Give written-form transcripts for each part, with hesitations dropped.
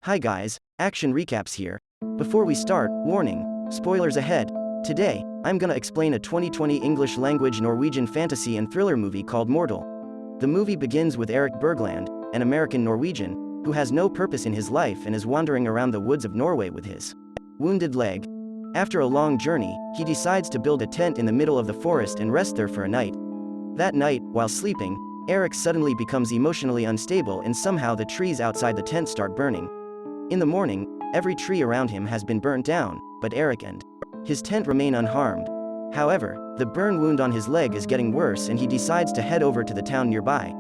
Hi guys, action recaps here. Before we start, warning, spoilers ahead. Today, I'm gonna explain a 2020 English language Norwegian fantasy and thriller movie called Mortal. The movie begins with Erik Bergland, an American Norwegian, who has no purpose in his life and is wandering around the woods of Norway with his wounded leg. After a long journey, he decides to build a tent in the middle of the forest and rest there for a night. That night, while sleeping, Erik suddenly becomes emotionally unstable and somehow the trees outside the tent start burning. In the morning, every tree around him has been burnt down, but Erik and his tent remain unharmed. However, the burn wound on his leg is getting worse and he decides to head over to the town nearby.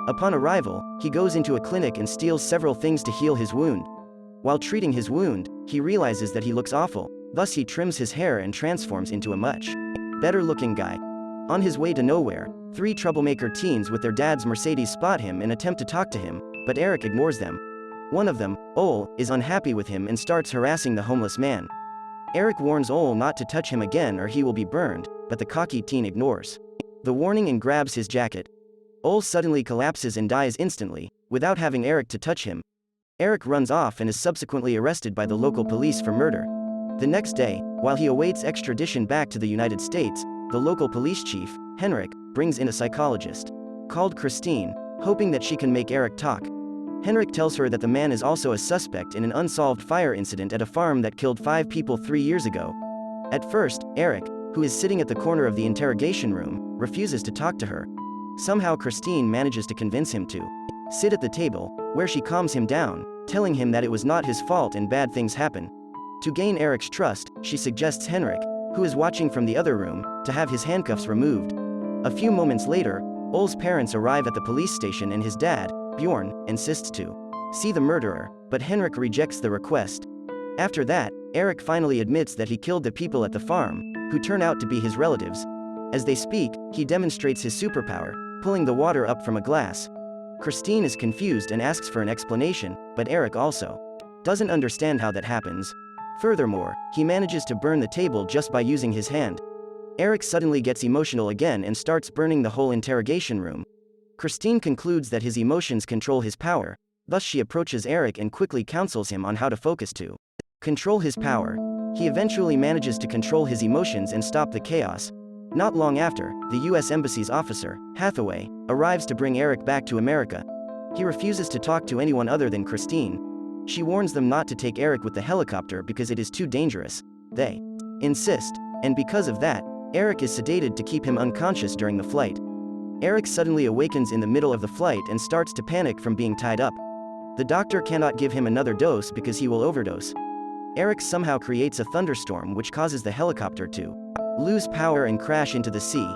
Upon arrival, he goes into a clinic and steals several things to heal his wound. While treating his wound, he realizes that he looks awful, thus he trims his hair and transforms into a much better-looking guy. On his way to nowhere, three troublemaker teens with their dad's Mercedes spot him and attempt to talk to him, but Erik ignores them. One of them, Ole, is unhappy with him and starts harassing the homeless man. Erik warns Ole not to touch him again or he will be burned, but the cocky teen ignores the warning and grabs his jacket. Ole suddenly collapses and dies instantly, without having Erik to touch him. Erik runs off and is subsequently arrested by the local police for murder. The next day, while he awaits extradition back to the United States, the local police chief, Henrik, brings in a psychologist called Christine, hoping that she can make Erik talk. Henrik tells her that the man is also a suspect in an unsolved fire incident at a farm that killed 5 people 3 years ago. At first, Erik, who is sitting at the corner of the interrogation room, refuses to talk to her. Somehow Christine manages to convince him to sit at the table, where she calms him down, telling him that it was not his fault and bad things happen. To gain Erik's trust, she suggests Henrik, who is watching from the other room, to have his handcuffs removed. A few moments later, Ole's parents arrive at the police station and his dad, Bjorn, insists to see the murderer, but Henrik rejects the request. After that, Erik finally admits that he killed the people at the farm, who turn out to be his relatives. As they speak, he demonstrates his superpower, pulling the water up from a glass. Christine is confused and asks for an explanation, but Erik also doesn't understand how that happens. Furthermore, he manages to burn the table just by using his hand. Erik suddenly gets emotional again and starts burning the whole interrogation room. Christine concludes that his emotions control his power, thus she approaches Erik and quickly counsels him on how to focus to control his power. He eventually manages to control his emotions and stop the chaos. Not long after, the US Embassy's officer, Hathaway, arrives to bring Erik back to America. He refuses to talk to anyone other than Christine. She warns them not to take Erik with the helicopter because it is too dangerous. They insist, and because of that, Erik is sedated to keep him unconscious during the flight. Erik suddenly awakens in the middle of the flight and starts to panic from being tied up. The doctor cannot give him another dose because he will overdose. Erik somehow creates a thunderstorm which causes the helicopter to lose power and crash into the sea.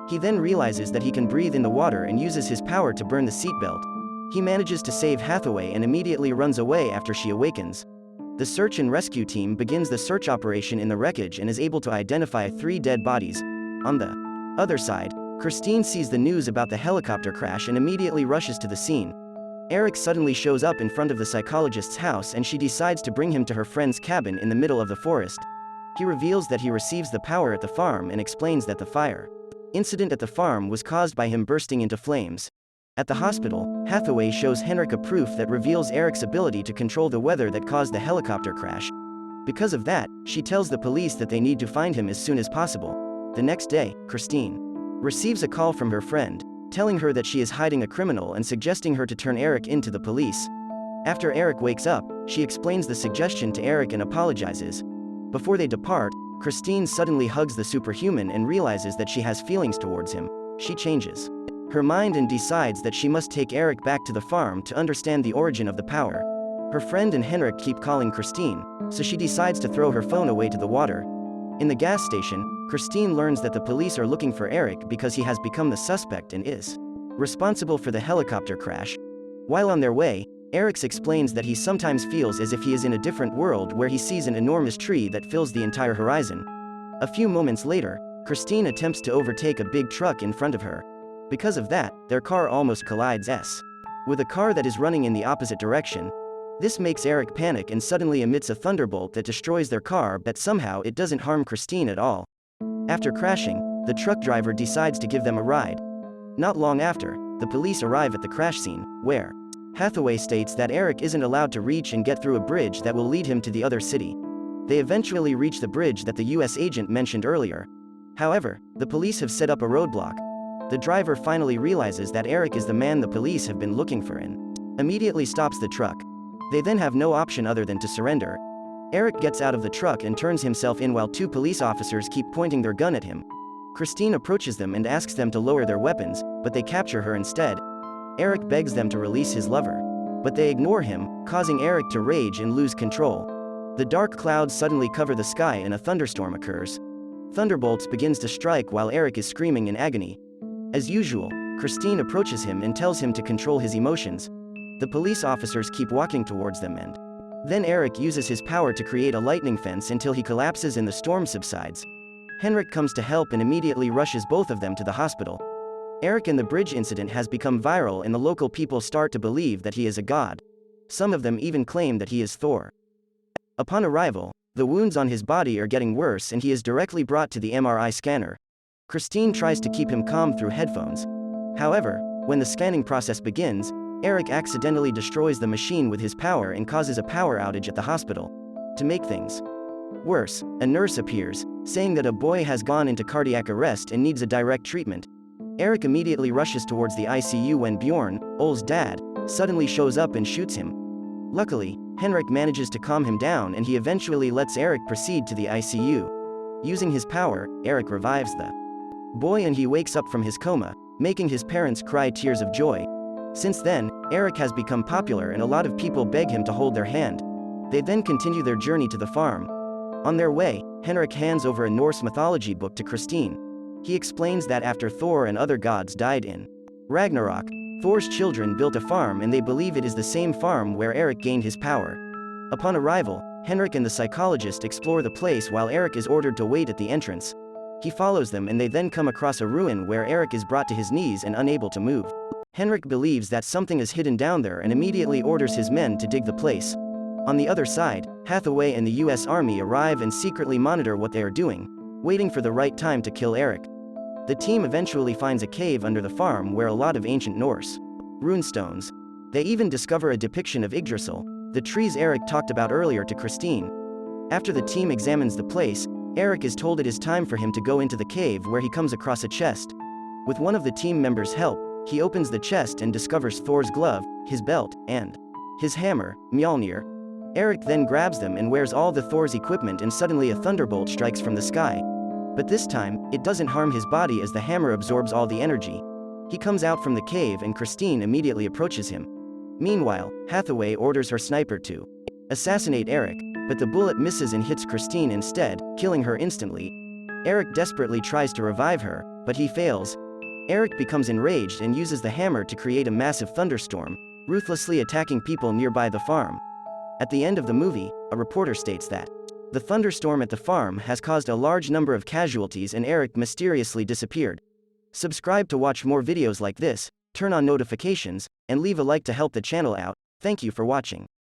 He then realizes that he can breathe in the water and uses his power to burn the seatbelt. He manages to save Hathaway and immediately runs away after she awakens. The search and rescue team begins the search operation in the wreckage and is able to identify 3 dead bodies. On the other side, Christine sees the news about the helicopter crash and immediately rushes to the scene. Erik suddenly shows up in front of the psychologist's house and she decides to bring him to her friend's cabin in the middle of the forest. He reveals that he receives the power at the farm and explains that the fire incident at the farm was caused by him bursting into flames. At the hospital, Hathaway shows Henrik a proof that reveals Erik's ability to control the weather that caused the helicopter crash. Because of that, she tells the police that they need to find him as soon as possible. The next day, Christine receives a call from her friend, telling her that she is hiding a criminal and suggesting her to turn Erik in to the police. After Erik wakes up, she explains the suggestion to Erik and apologizes. Before they depart, Christine suddenly hugs the superhuman and realizes that she has feelings towards him. She changes her mind and decides that she must take Erik back to the farm to understand the origin of the power. Her friend and Henrik keep calling Christine, so she decides to throw her phone away to the water. In the gas station, Christine learns that the police are looking for Erik because he has become the suspect and is responsible for the helicopter crash. While on their way, Erik explains that he sometimes feels as if he is in a different world where he sees an enormous tree that fills the entire horizon. A few moments later, Christine attempts to overtake a big truck in front of her. Because of that, their car almost collides with a car that is running in the opposite direction. This makes Erik panic and suddenly emits a thunderbolt that destroys their car, but somehow it doesn't harm Christine at all. After crashing, the truck driver decides to give them a ride. Not long after, the police arrive at the crash scene, where Hathaway states that Eric isn't allowed to reach and get through a bridge that will lead him to the other city. They eventually reach the bridge that the US agent mentioned earlier. However, the police have set up a roadblock. The driver finally realizes that Eric is the man the police have been looking for and immediately stops the truck. They then have no option other than to surrender. Eric gets out of the truck and turns himself in while two police officers keep pointing their gun at him. Christine approaches them and asks them to lower their weapons, but they capture her instead. Eric begs them to release his lover, but they ignore him, causing Eric to rage and lose control. The dark clouds suddenly cover the sky and a thunderstorm occurs. Thunderbolts begins to strike while Eric is screaming in agony. As usual, Christine approaches him and tells him to control his emotions. The police officers keep walking towards them and then Eric uses his power to create a lightning fence until he collapses and the storm subsides. Henrik comes to help and immediately rushes both of them to the hospital. Eric and the bridge incident has become viral and the local people start to believe that he is a god. Some of them even claim that he is Thor. Upon arrival, the wounds on his body are getting worse and he is directly brought to the MRI scanner. Christine tries to keep him calm through headphones. However, when the scanning process begins, Eric accidentally destroys the machine with his power and causes a power outage at the hospital. To make things worse, a nurse appears, saying that a boy has gone into cardiac arrest and needs a direct treatment. Eric immediately rushes towards the ICU when Bjorn, Ole's dad, suddenly shows up and shoots him. Luckily, Henrik manages to calm him down and he eventually lets Eric proceed to the ICU. Using his power, Eric revives the boy and he wakes up from his coma, making his parents cry tears of joy. Since then, Eric has become popular and a lot of people beg him to hold their hand. They then continue their journey to the farm. On their way, Henrik hands over a Norse mythology book to Christine. He explains that after Thor and other gods died in Ragnarok, Thor's children built a farm and they believe it is the same farm where Eric gained his power. Upon arrival, Henrik and the psychologist explore the place while Eric is ordered to wait at the entrance. He follows them and they then come across a ruin where Eric is brought to his knees and unable to move. Henrik believes that something is hidden down there and immediately orders his men to dig the place. On the other side, Hathaway and the US Army arrive and secretly monitor what they are doing, waiting for the right time to kill Eric. The team eventually finds a cave under the farm where a lot of ancient Norse runestones. They even discover a depiction of Yggdrasil, the trees Eric talked about earlier, to Christine. After the team examines the place, Eric is told it is time for him to go into the cave where he comes across a chest. With one of the team members' help, he opens the chest and discovers Thor's glove, his belt, and his hammer, Mjolnir. Eric then grabs them and wears all the Thor's equipment and suddenly a thunderbolt strikes from the sky. But this time, it doesn't harm his body as the hammer absorbs all the energy. He comes out from the cave and Christine immediately approaches him. Meanwhile, Hathaway orders her sniper to assassinate Eric, but the bullet misses and hits Christine instead, killing her instantly. Eric desperately tries to revive her, but he fails. Eric becomes enraged and uses the hammer to create a massive thunderstorm, ruthlessly attacking people nearby the farm. At the end of the movie, a reporter states that the thunderstorm at the farm has caused a large number of casualties and Eric mysteriously disappeared. Subscribe to watch more videos like this, turn on notifications, and leave a like to help the channel out. Thank you for watching.